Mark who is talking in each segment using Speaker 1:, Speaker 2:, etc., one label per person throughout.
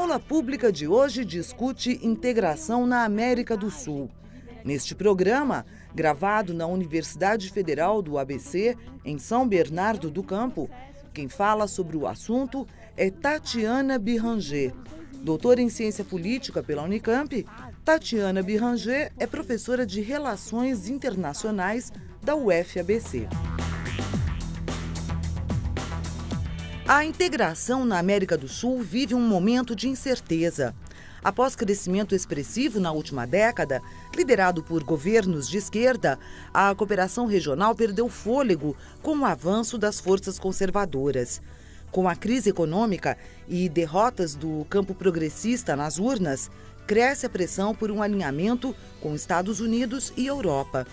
Speaker 1: Aula Pública de hoje discute integração na América do Sul. Neste programa, gravado na Universidade Federal do ABC, em São Bernardo do Campo, quem fala sobre o assunto é Tatiana Biranger. Doutora em Ciência Política pela Unicamp, Tatiana Biranger é professora de Relações Internacionais da UFABC. A integração na América do Sul vive um momento de incerteza. Após crescimento expressivo na última década, liderado por governos de esquerda, a cooperação regional perdeu fôlego com o avanço das forças conservadoras. Com a crise econômica e derrotas do campo progressista nas urnas, cresce a pressão por um alinhamento com Estados Unidos e Europa.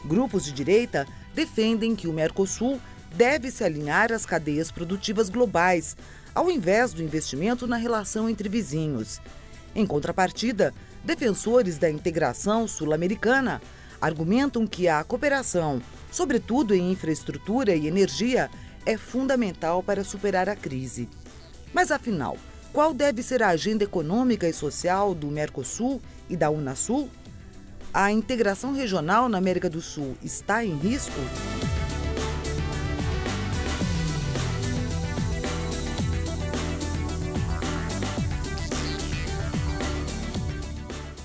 Speaker 1: Grupos de direita defendem que o Mercosul deve se alinhar às cadeias produtivas globais, ao invés do investimento na relação entre vizinhos. Em contrapartida, defensores da integração sul-americana argumentam que a cooperação, sobretudo em infraestrutura e energia, é fundamental para superar a crise. Mas, afinal, qual deve ser a agenda econômica e social do Mercosul e da Unasul? A integração regional na América do Sul está em risco?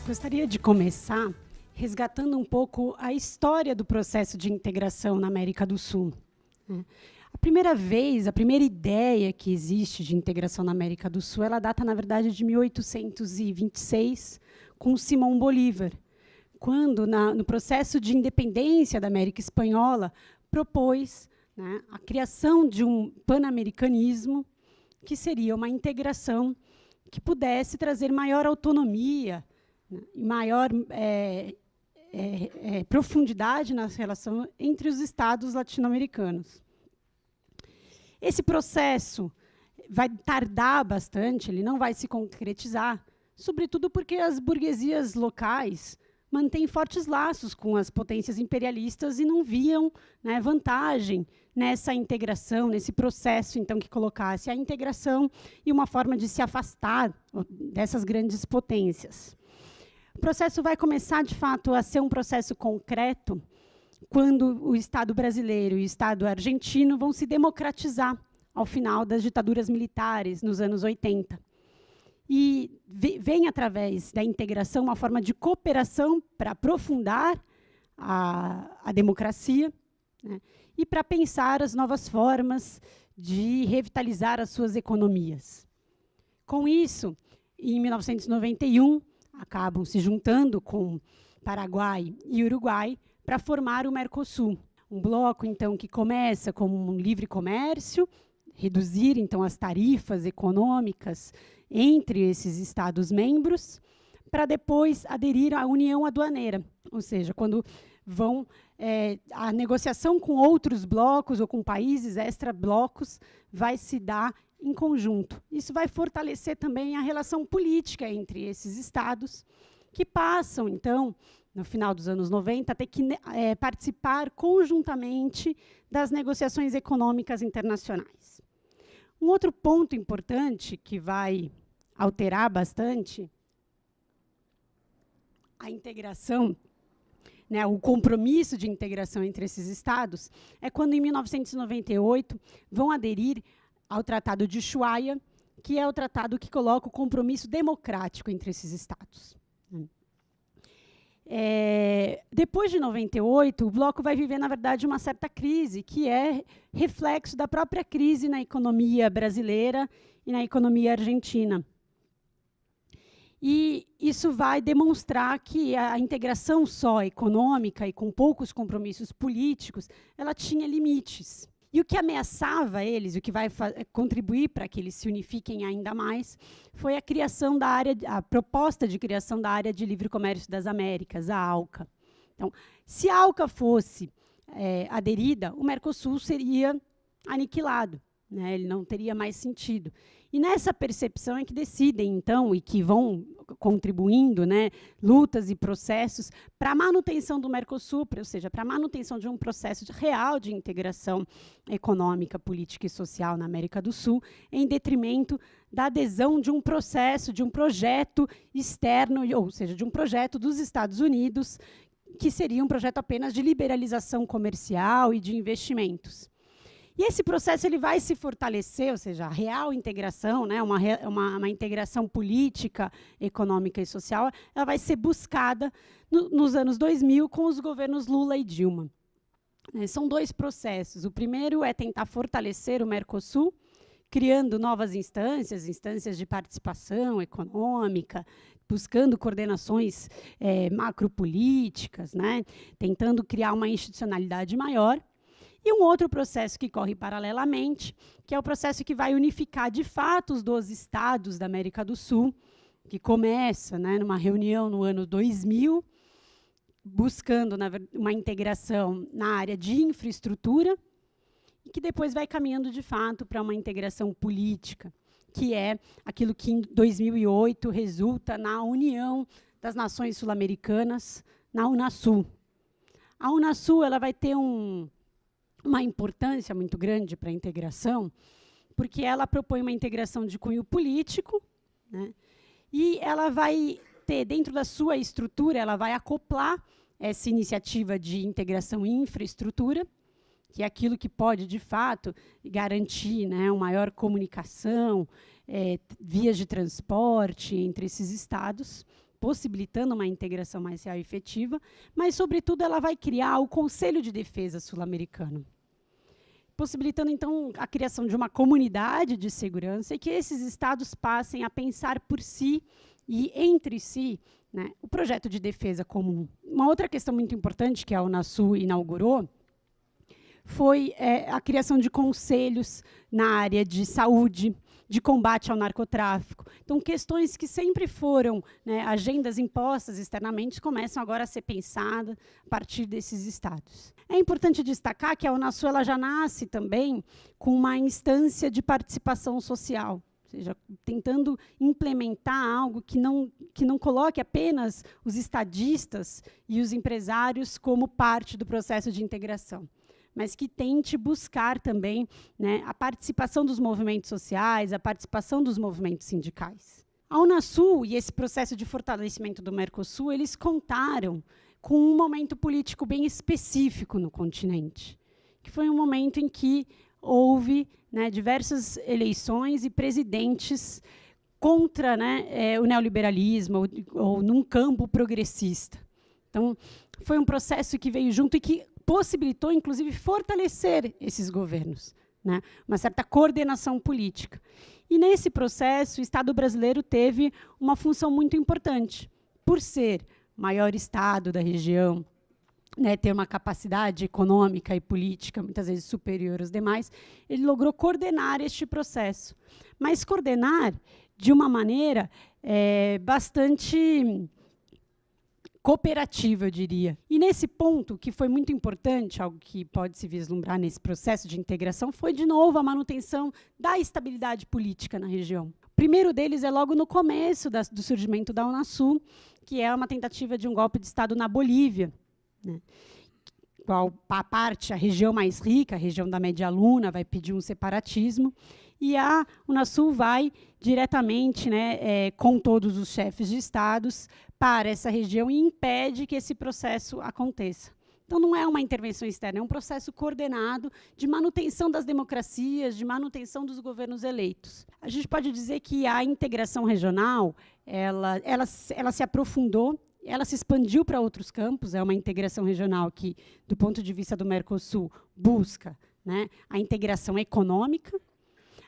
Speaker 2: Gostaria de começar resgatando um pouco a história do processo de integração na América do Sul. A primeira ideia que existe de integração na América do Sul, ela data, na verdade, de 1826, com Simão Bolívar, quando, no processo de independência da América Espanhola, propôs, a criação de um pan-americanismo, que seria uma integração que pudesse trazer maior autonomia, maior profundidade na relação entre os estados latino-americanos. Esse processo vai tardar bastante, ele não vai se concretizar, sobretudo porque as burguesias locais mantêm fortes laços com as potências imperialistas e não viam, vantagem nessa integração, nesse processo, então, que colocasse a integração e uma forma de se afastar dessas grandes potências. O processo vai começar, de fato, a ser um processo concreto quando o Estado brasileiro e o Estado argentino vão se democratizar ao final das ditaduras militares, nos anos 80. E vem, através da integração, uma forma de cooperação para aprofundar a democracia, e para pensar as novas formas de revitalizar as suas economias. Com isso, em 1991, acabam se juntando com Paraguai e Uruguai para formar o Mercosul. Um bloco, então, que começa com um livre comércio, reduzir, então, as tarifas econômicas entre esses Estados-membros, para depois aderir à União Aduaneira, ou seja, quando vão a negociação com outros blocos ou com países extra-blocos vai se dar em conjunto. Isso vai fortalecer também a relação política entre esses estados, que passam, então, no final dos anos 90, a ter que participar conjuntamente das negociações econômicas internacionais. Um outro ponto importante que vai alterar bastante a integração, o compromisso de integração entre esses estados, é quando, em 1998, vão aderir ao Tratado de Ushuaia, que é o tratado que coloca o compromisso democrático entre esses estados. Depois de 98, o bloco vai viver, na verdade, uma certa crise, que é reflexo da própria crise na economia brasileira e na economia argentina. E isso vai demonstrar que a integração só econômica e com poucos compromissos políticos, ela tinha limites. E o que ameaçava eles, o que vai contribuir para que eles se unifiquem ainda mais, foi a criação a proposta de criação da Área de Livre Comércio das Américas, a ALCA. Então, se a ALCA fosse aderida, o Mercosul seria aniquilado, ele não teria mais sentido. E nessa percepção é que decidem, então, e que vão contribuindo, né, lutas e processos para a manutenção do Mercosul, ou seja, para a manutenção de um processo real de integração econômica, política e social na América do Sul, em detrimento da adesão de um processo, de um projeto externo, ou seja, de um projeto dos Estados Unidos, que seria um projeto apenas de liberalização comercial e de investimentos. E esse processo ele vai se fortalecer, ou seja, a real integração, né, uma integração política, econômica e social, ela vai ser buscada nos anos 2000 com os governos Lula e Dilma. São 2 processos. O primeiro é tentar fortalecer o Mercosul, criando novas instâncias de participação econômica, buscando coordenações macropolíticas, né, tentando criar uma institucionalidade maior. E um outro processo que corre paralelamente, que é o processo que vai unificar, de fato, os 12 estados da América do Sul, que começa, né, numa reunião no ano 2000, buscando uma integração na área de infraestrutura, e que depois vai caminhando, de fato, para uma integração política, que é aquilo que, em 2008, resulta na União das Nações Sul-Americanas, na Unasul. A Unasul ela vai ter uma importância muito grande para a integração, porque ela propõe uma integração de cunho político, né, e ela vai ter, dentro da sua estrutura, ela vai acoplar essa iniciativa de integração em infraestrutura, que é aquilo que pode, de fato, garantir, né, uma maior comunicação, vias de transporte entre esses estados, possibilitando uma integração mais real e efetiva, mas, sobretudo, ela vai criar o Conselho de Defesa Sul-Americano, possibilitando, então, a criação de uma comunidade de segurança e que esses estados passem a pensar por si e entre si, né, o projeto de defesa comum. Uma outra questão muito importante que a Unasul inaugurou foi a criação de conselhos na área de saúde, de combate ao narcotráfico. Então, questões que sempre foram, né, agendas impostas externamente, começam agora a ser pensadas a partir desses estados. É importante destacar que a Unasul ela já nasce também com uma instância de participação social, ou seja, tentando implementar algo que não coloque apenas os estadistas e os empresários como parte do processo de integração, mas que tente buscar também, né, a participação dos movimentos sociais, a participação dos movimentos sindicais. A Unasul e esse processo de fortalecimento do Mercosul, eles contaram com um momento político bem específico no continente, que foi um momento em que houve, né, diversas eleições e presidentes contra, né, o neoliberalismo ou num campo progressista. Então, foi um processo que veio junto e que possibilitou, inclusive, fortalecer esses governos, né? Uma certa coordenação política. E, nesse processo, o Estado brasileiro teve uma função muito importante. Por ser maior Estado da região, né, ter uma capacidade econômica e política, muitas vezes, superior aos demais, ele logrou coordenar este processo. Mas coordenar de uma maneira bastante cooperativa, eu diria. E nesse ponto, que foi muito importante, algo que pode se vislumbrar nesse processo de integração, foi, de novo, a manutenção da estabilidade política na região. O primeiro deles é logo no começo do surgimento da Unasul, que é uma tentativa de um golpe de Estado na Bolívia, né? Qual a região mais rica, a região da Média Luna, vai pedir um separatismo, e a Unasul vai diretamente, né, com todos os chefes de estados para essa região e impede que esse processo aconteça. Então, não é uma intervenção externa, é um processo coordenado de manutenção das democracias, de manutenção dos governos eleitos. A gente pode dizer que a integração regional ela se aprofundou, ela se expandiu para outros campos, é uma integração regional que, do ponto de vista do Mercosul, busca, né, a integração econômica.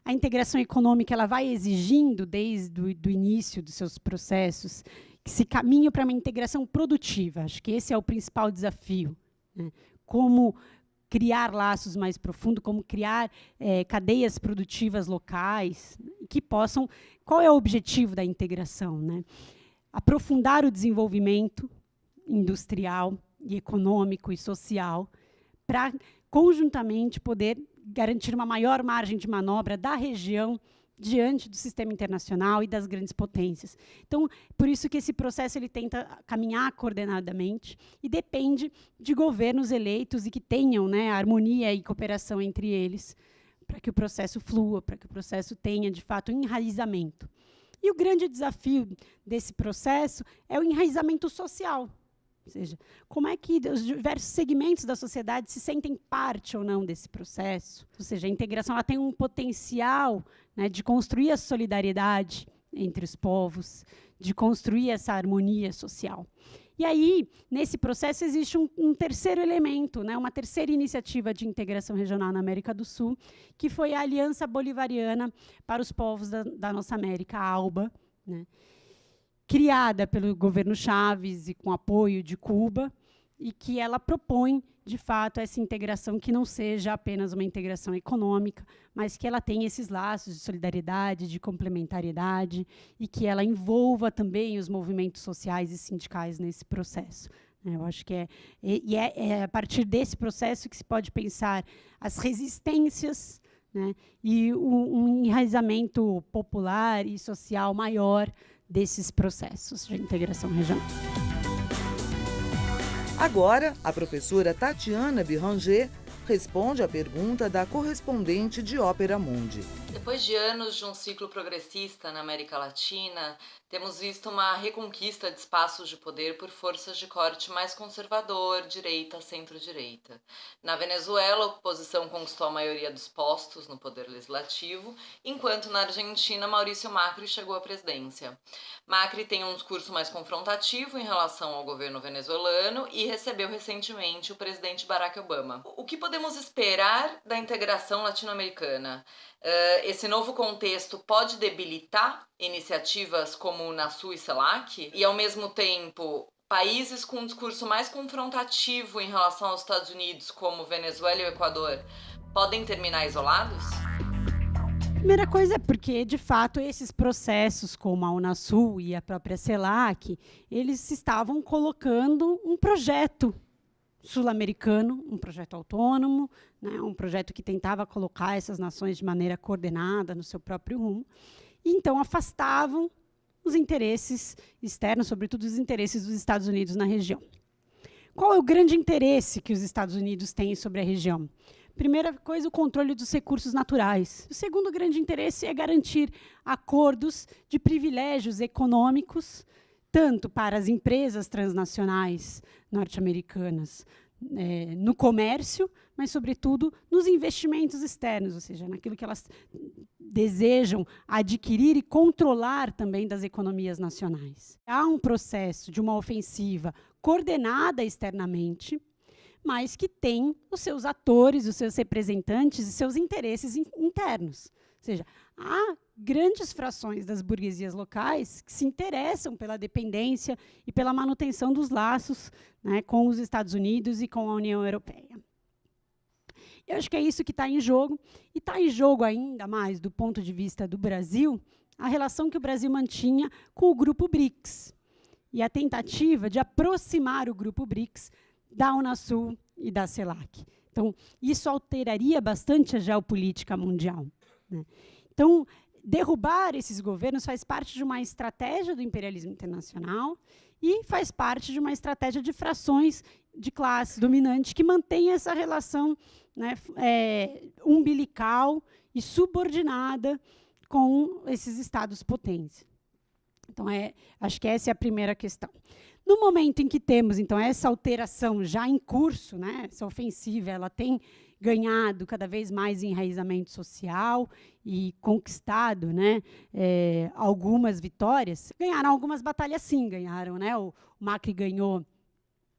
Speaker 2: A integração econômica ela vai exigindo, desde o início dos seus processos, que se caminhe para uma integração produtiva. Acho que esse é o principal desafio, né? Como criar laços mais profundos, como criar cadeias produtivas locais que possam... Qual é o objetivo da integração, né? Aprofundar o desenvolvimento industrial e econômico e social para, conjuntamente, poder garantir uma maior margem de manobra da região diante do sistema internacional e das grandes potências. Então, por isso que esse processo ele tenta caminhar coordenadamente e depende de governos eleitos e que tenham, né, harmonia e cooperação entre eles, para que o processo flua, para que o processo tenha, de fato, enraizamento. E o grande desafio desse processo é o enraizamento social. Ou seja, como é que os diversos segmentos da sociedade se sentem parte ou não desse processo? Ou seja, a integração ela tem um potencial, né, de construir a solidariedade entre os povos, de construir essa harmonia social. E aí, nesse processo, existe um terceiro elemento, né, uma terceira iniciativa de integração regional na América do Sul, que foi a Aliança Bolivariana para os Povos da Nossa América, a ALBA, né, criada pelo governo Chávez e com apoio de Cuba, e que ela propõe, de fato, essa integração que não seja apenas uma integração econômica, mas que ela tenha esses laços de solidariedade, de complementariedade, e que ela envolva também os movimentos sociais e sindicais nesse processo. Eu acho que é a partir desse processo que se pode pensar as resistências, né, e um enraizamento popular e social maior desses processos de integração regional.
Speaker 1: Agora, a professora Tatiana Biranger responde à pergunta da correspondente de Ópera Mundi.
Speaker 3: Depois de anos de um ciclo progressista na América Latina, temos visto uma reconquista de espaços de poder por forças de corte mais conservador, direita, centro-direita. Na Venezuela, a oposição conquistou a maioria dos postos no poder legislativo, enquanto na Argentina, Maurício Macri chegou à presidência. Macri tem um discurso mais confrontativo em relação ao governo venezuelano e recebeu recentemente o presidente Barack Obama. O que podemos esperar da integração latino-americana? Esse novo contexto pode debilitar iniciativas como o Unasul e CELAC? E, ao mesmo tempo, países com um discurso mais confrontativo em relação aos Estados Unidos, como Venezuela e o Equador, podem terminar isolados?
Speaker 2: Primeira coisa é porque, de fato, esses processos, como a Unasul e a própria CELAC, eles estavam colocando um projeto sul-americano, um projeto autônomo, né, um projeto que tentava colocar essas nações de maneira coordenada no seu próprio rumo, e então afastavam os interesses externos, sobretudo os interesses dos Estados Unidos na região. Qual é o grande interesse que os Estados Unidos têm sobre a região? Primeira coisa, o controle dos recursos naturais. O segundo grande interesse é garantir acordos de privilégios econômicos, tanto para as empresas transnacionais norte-americanas, no comércio, mas, sobretudo, nos investimentos externos, ou seja, naquilo que elas desejam adquirir e controlar também das economias nacionais. Há um processo de uma ofensiva coordenada externamente, mas que tem os seus atores, os seus representantes e seus interesses internos. Ou seja, há grandes frações das burguesias locais que se interessam pela dependência e pela manutenção dos laços, né, com os Estados Unidos e com a União Europeia. Eu acho que é isso que está em jogo, e está em jogo ainda mais, do ponto de vista do Brasil, a relação que o Brasil mantinha com o Grupo BRICS, e a tentativa de aproximar o Grupo BRICS da Unasul e da CELAC. Então, isso alteraria bastante a geopolítica mundial, né? Então, derrubar esses governos faz parte de uma estratégia do imperialismo internacional e faz parte de uma estratégia de frações de classe dominante que mantém essa relação, né, umbilical e subordinada com esses estados potência. Então, acho que essa é a primeira questão. No momento em que temos, então, essa alteração já em curso, né, essa ofensiva, ela tem ganhado cada vez mais enraizamento social e conquistado, né, algumas vitórias. Ganharam algumas batalhas, sim, ganharam, né? O Macri ganhou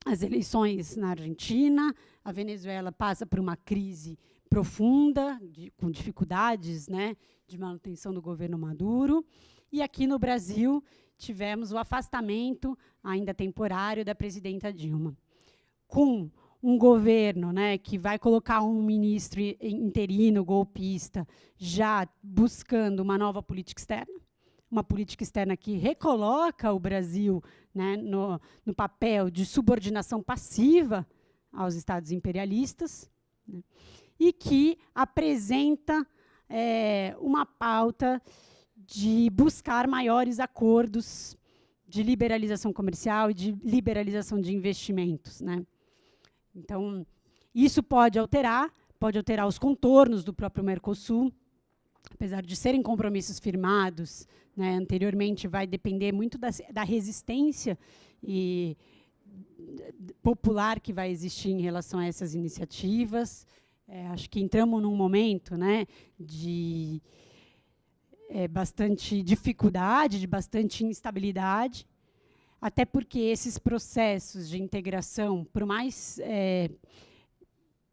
Speaker 2: as eleições na Argentina, a Venezuela passa por uma crise profunda, com dificuldades, né, de manutenção do governo Maduro, e aqui no Brasil tivemos o afastamento, ainda temporário, da presidenta Dilma, com um governo, né, que vai colocar um ministro interino golpista, já buscando uma nova política externa, uma política externa que recoloca o Brasil, né, no papel de subordinação passiva aos estados imperialistas, né, e que apresenta uma pauta de buscar maiores acordos de liberalização comercial e de liberalização de investimentos, né? Então, isso pode alterar os contornos do próprio Mercosul, apesar de serem compromissos firmados, né, anteriormente, vai depender muito da resistência popular que vai existir em relação a essas iniciativas. Acho que entramos num momento, né, de bastante dificuldade, de bastante instabilidade, até porque esses processos de integração, por mais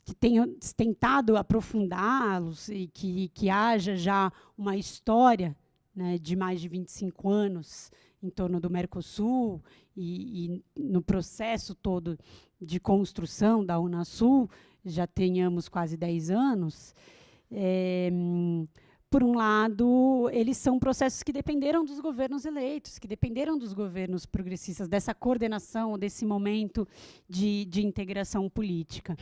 Speaker 2: que tenham tentado aprofundá-los e que haja já uma história, né, de mais de 25 anos em torno do Mercosul e no processo todo de construção da Unasul, já tenhamos quase 10 anos, por um lado, eles são processos que dependeram dos governos eleitos, que dependeram dos governos progressistas, dessa coordenação, desse momento de integração política.